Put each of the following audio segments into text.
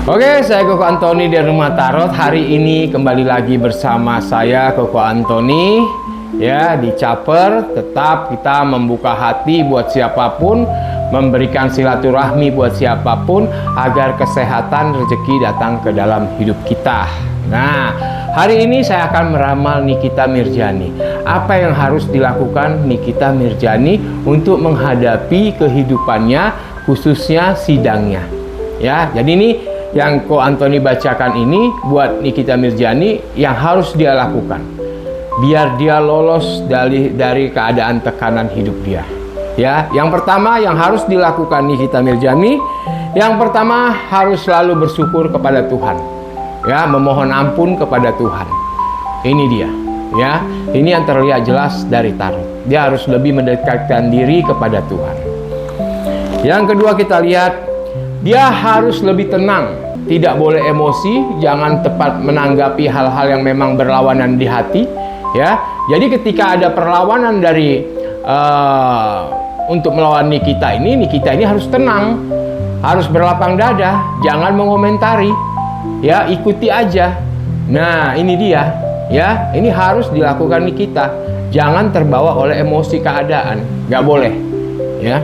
Oke, saya Koko Antoni dari Rumah Tarot. Hari ini kembali lagi bersama saya Koko Antoni. Ya, di Caper tetap kita membuka hati buat siapapun, memberikan silaturahmi buat siapapun agar kesehatan rezeki datang ke dalam hidup kita. Nah, hari ini saya akan meramal Nikita Mirjani. Apa yang harus dilakukan Nikita Mirjani untuk menghadapi kehidupannya, khususnya sidangnya. Ya, jadi ini yang Ko Antoni bacakan ini buat Nikita Mirjani yang harus dia lakukan biar dia lolos dari keadaan tekanan hidup dia. Ya, yang pertama yang harus dilakukan Nikita Mirjani, yang pertama harus selalu bersyukur kepada Tuhan. Ya, memohon ampun kepada Tuhan. Ini dia. Ya, ini yang terlihat jelas dari tarot. Dia harus lebih mendekatkan diri kepada Tuhan. Yang kedua kita lihat, dia harus lebih tenang, tidak boleh emosi, jangan tepat menanggapi hal-hal yang memang berlawanan di hati. Ya, jadi ketika ada perlawanan dari untuk melawan Nikita ini harus tenang, harus berlapang dada, jangan mengomentari. Ya, ikuti aja. Nah, ini dia. Ya, ini harus dilakukan Nikita. Jangan terbawa oleh emosi keadaan, nggak boleh. Ya.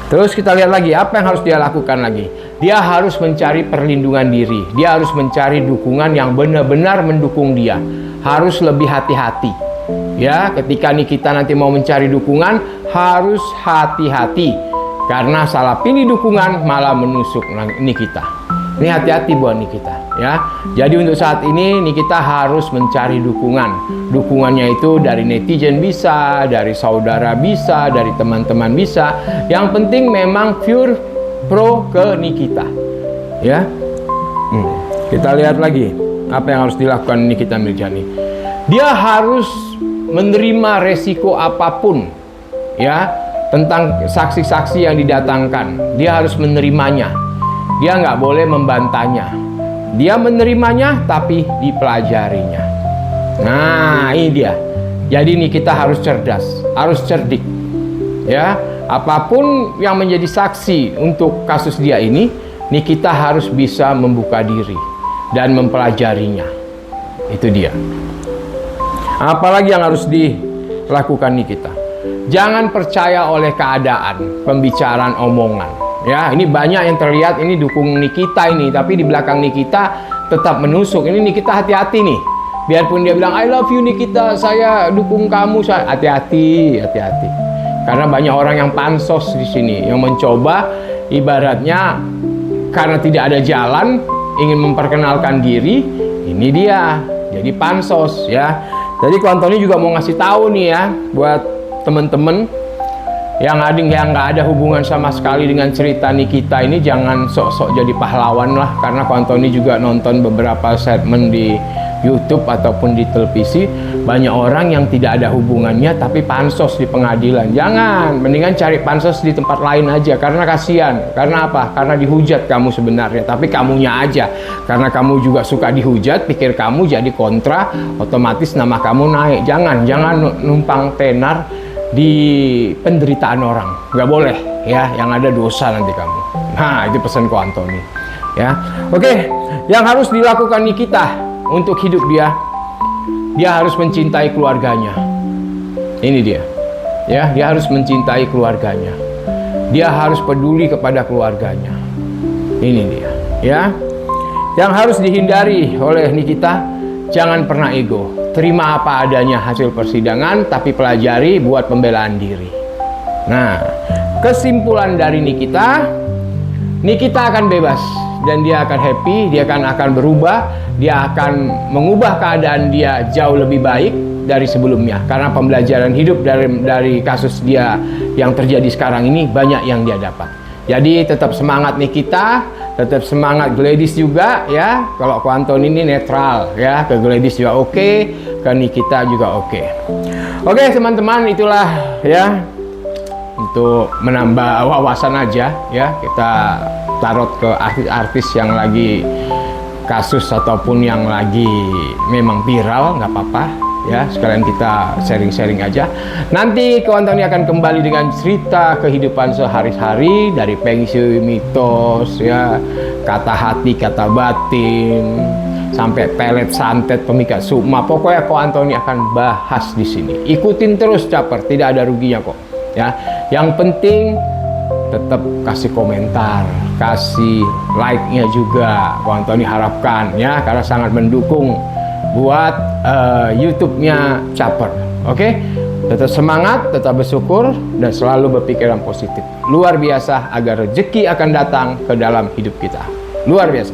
Terus kita lihat lagi, apa yang harus dia lakukan lagi? Dia harus mencari perlindungan diri. Dia harus mencari dukungan yang benar-benar mendukung dia. Harus lebih hati-hati. Ya, ketika Nikita nanti mau mencari dukungan, harus hati-hati. Karena salah pilih dukungan malah menusuk Nikita. Ini hati-hati buat Nikita. Ya, jadi untuk saat ini Nikita harus mencari dukungan. Dukungannya itu dari netizen bisa, dari saudara bisa, dari teman-teman bisa. Yang penting memang pure pro ke Nikita. Ya, kita lihat lagi apa yang harus dilakukan Nikita Mirjani. Dia harus menerima resiko apapun, ya, tentang saksi-saksi yang didatangkan. Dia harus menerimanya. Dia nggak boleh membantahnya. Dia menerimanya tapi dipelajarinya. Nah, ini dia. Jadi Nikita harus cerdas, harus cerdik. Ya, apapun yang menjadi saksi untuk kasus dia ini, Nikita harus bisa membuka diri dan mempelajarinya. Itu dia. Apalagi yang harus dilakukan Nikita? Jangan percaya oleh keadaan, pembicaraan, omongan. Ya, ini banyak yang terlihat ini dukung Nikita ini, tapi di belakang Nikita tetap menusuk. Ini Nikita hati-hati nih. Biarpun dia bilang I love you Nikita, saya dukung kamu, saya hati-hati. Karena banyak orang yang pansos di sini, yang mencoba ibaratnya karena tidak ada jalan ingin memperkenalkan diri. Ini dia. Jadi pansos ya. Jadi Ko Antoni juga mau ngasih tahu nih ya buat temen-temen yang nggak ada hubungan sama sekali dengan cerita Nikita ini, jangan sok-sok jadi pahlawan lah. Karena Ko Antoni juga nonton beberapa segmen di YouTube ataupun di televisi, banyak orang yang tidak ada hubungannya tapi pansos di pengadilan. Jangan, mendingan cari pansos di tempat lain aja, karena kasihan. Karena apa? Karena dihujat kamu sebenarnya, tapi kamunya aja. Karena kamu juga suka dihujat, pikir kamu jadi kontra, otomatis nama kamu naik. Jangan numpang tenar di penderitaan orang, nggak boleh ya, yang ada dosa nanti kamu. Nah, itu pesan Ko Antoni ya. Oke, yang harus dilakukan Nikita untuk hidup dia harus mencintai keluarganya. Ini dia ya, dia harus mencintai keluarganya, dia harus peduli kepada keluarganya. Ini dia ya. Yang harus dihindari oleh Nikita, jangan pernah ego. Terima apa adanya hasil persidangan, tapi pelajari buat pembelaan diri. Nah, kesimpulan dari Nikita akan bebas dan dia akan happy, dia akan berubah, dia akan mengubah keadaan dia jauh lebih baik dari sebelumnya. Karena pembelajaran hidup dari kasus dia yang terjadi sekarang ini banyak yang dia dapat. Jadi tetap semangat Nikita, tetap semangat Gladys juga ya. Kalau Ko Antoni ini netral ya, ke Gladys juga oke, ke Nikita juga oke. Oke teman-teman, itulah ya untuk menambah wawasan aja ya. Kita tarot ke artis-artis yang lagi kasus ataupun yang lagi memang viral, nggak apa-apa ya, sekalian kita sharing-sharing aja. Nanti kawan Tony akan kembali dengan cerita kehidupan sehari-hari dari Feng Shui, mitos, ya, kata hati, kata batin, sampai pelet, santet, pemikat sukma. Pokoknya kawan Tony akan bahas di sini. Ikutin terus Caper, tidak ada ruginya kok. Ya, yang penting tetap kasih komentar, kasih like-nya juga. Kawan Tony harapkan ya, karena sangat mendukung buat YouTube-nya Caper. Oke? Tetap semangat, tetap bersyukur, dan selalu berpikiran positif. Luar biasa agar rezeki akan datang ke dalam hidup kita. Luar biasa.